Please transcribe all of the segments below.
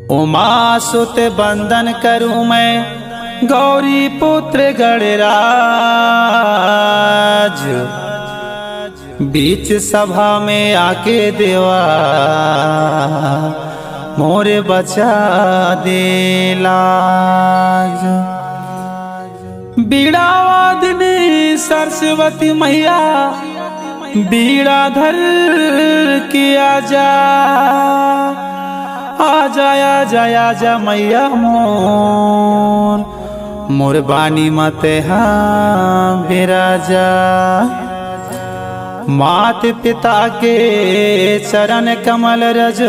उमा सुत बंदन करूं मैं गौरी पुत्र गणराज। बीच सभा में आके देवा मोरे बचा दे लाज। बीड़ा वादनी सरस्वती मैया बीड़ा धर किया जा। आजा जा मैया मोर बानी मते हाँ बिराजा। मात पिता के चरण कमल रज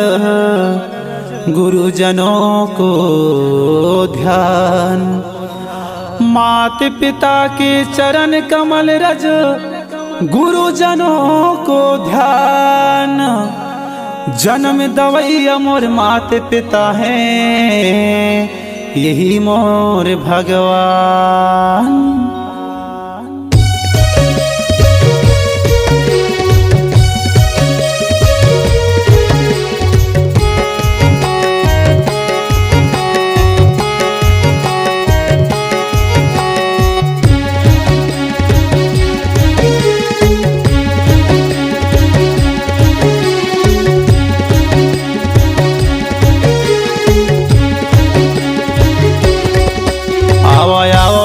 गुरुजनों को ध्यान। मात पिता के चरण कमल रज गुरुजनों को ध्यान। जन्म दवैया मोर मात पिता हैं यही मोर भगवान।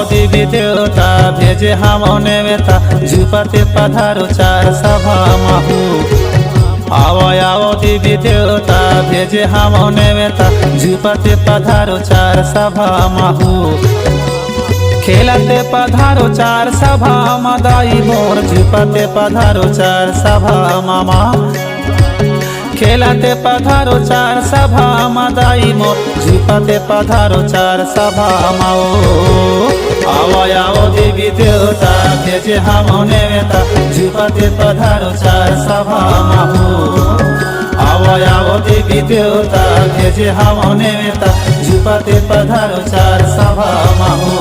देवी देवता भेजे हम नेता झुपते पधारो चार सभा महू। आओ देवी देवता भेजे हम नेता झुपते पधारो चार सभा महू। खेलते पधारो चार सभा मदाई मोर झुपते पधारो चार सभा मामा। खेलते पधारो चार सभा मदाई मोर झुपते पधारो चार सभा माओ। आओ देवी देवता भेजे हम नेता झुपते पधारो चार सभा महू। आओ देवी देवता भेजे हम नेता झुपते पधारो चार सभा महू।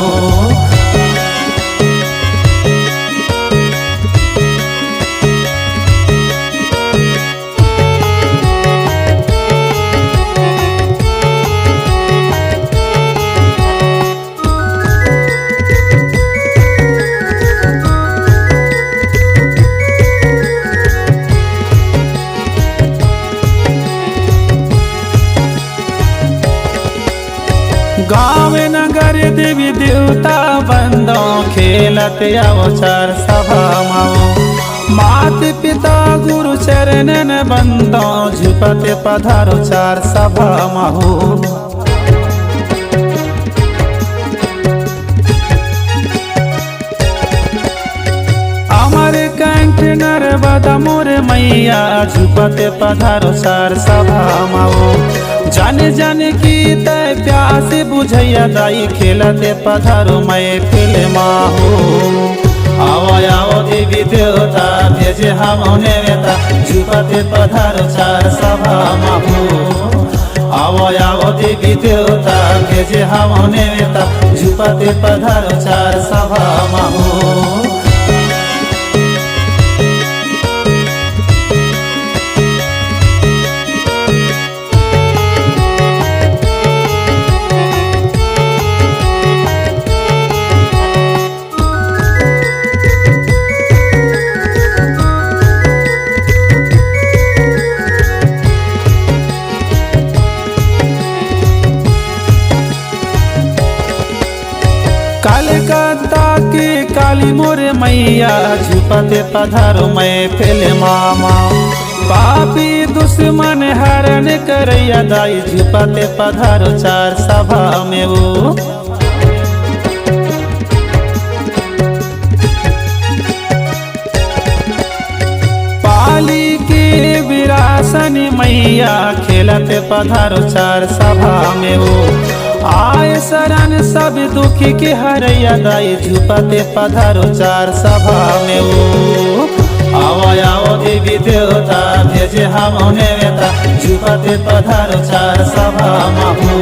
गाँव नगर देवी देवता बंदो खेलते आओ चार सभा माओ। मात पिता गुरु चरणन बंदो झुपते पधारो चार सभा माओ। अमर कंठ नर्मदा मोर मैया झुपते पधारो चार सभा माओ। जान की तय प्यास बुझैया दाई खेलते पधारो मैं फिल माहो। आओ देवी देवता भेजे हम नेता झुपते पधारो चार सभा माहो। आओ देवी देवता भेजे हम नेता झुपते पधारो चार सभा माहो। कलकत्ता की काली मोर मैया झुपते पधारो मैं फेले मामा। पापी दुश्मन हरण करैया दाई झुपते पधारो चार सभा में वो। पाली के विरासनी मैया खेलते पधारो चार सभा में वो। आए शरण सब दुखी के हरैया दाई झुपते पधारो चार सभा में वो। आओ देवी देवता भेजे हम नेता झुपते पधारो चार सभा महू।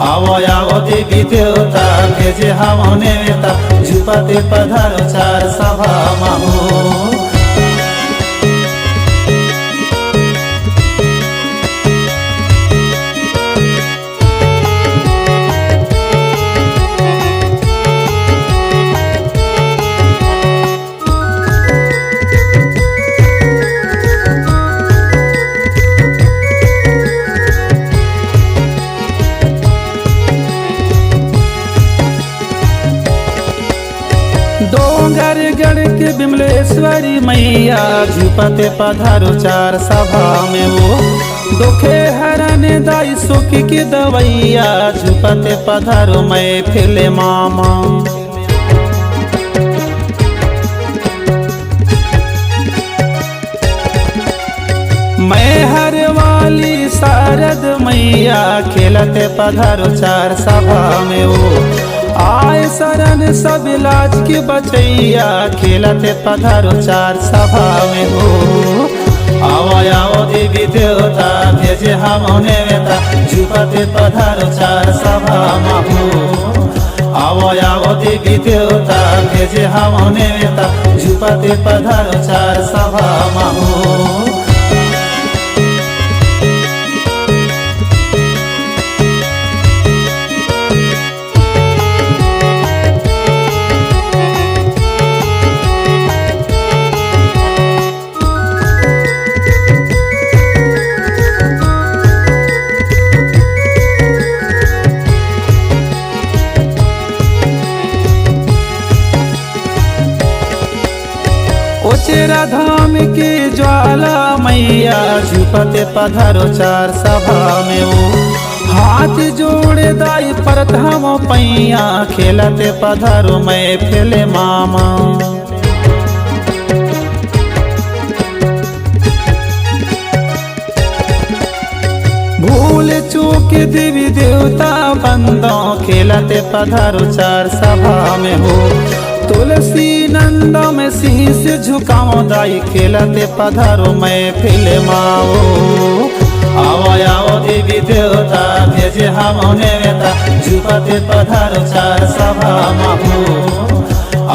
आओ देवी देवता भेजे हम नेता झुपते पधारो चार सभा महू। पूज्य विमलेश्वरी मैया झुपते पधारो चार सभा में वो दुखे हरने दाई सुख की दवैया झुपते पधारो मैं फिले मामा। मैं हर वाली शारद मैया खेलते पधारो चार सभा में वो आए शरण सब लाज की बचैया खेलते पधारो चार सभा में हो। आओ आओ देवी देवता भेजे हम नेवता झुपते पधारो चार सभा में हो। आओ आओ देवी देवता भेजे हम नेवता झुपते पधारो चार सभा में हो। चेरा धाम की ज्वाला मैया झुपते पधारो चार सभा में वो हाथ जोड़े दाई परत हम पैया खेलते पधारो मैं फेले मामा। भूल चूक देवी देवता बंदों खेलते पधारो चार सभा में हो। तुलसी नंदा में शीश झुकाओ दाई खेलते पधारो मैं फिले माओ। आओ आओ देवी देवता भेजे हम नेवता झुपते पधारो चार सभा में हो।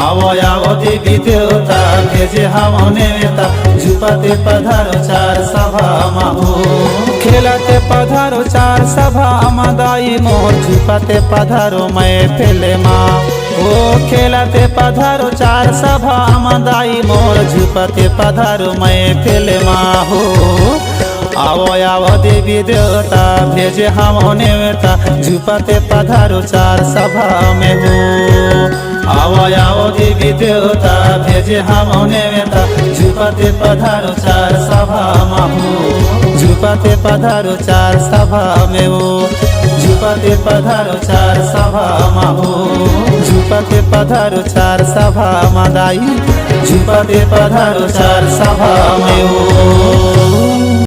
आओ आओ देवी देवता भेजे हम नेवता झुपते पधारो चार सभा में हो। खेलते पधारो चार सभा में दाई मोर झुपते पधारो मैं फिले माँ ओ खेलते पधारो चार सभा में दाई मोर झुपते पधारो मैं फिले माँ हो। आओ आओ देवी देवता भेजे हम नेवता झुपते पधारो चार सभा में हो। आओ आओ देवी देवता भेजे हम नेवता झुपते पधारो चार सभा में हो। झुपते पधारो चार सभा में हो। झुपते पधारो चार सभा में हो। झुपते पधारो चार सभा में दाई झुपते पधारो चार सभा में हो।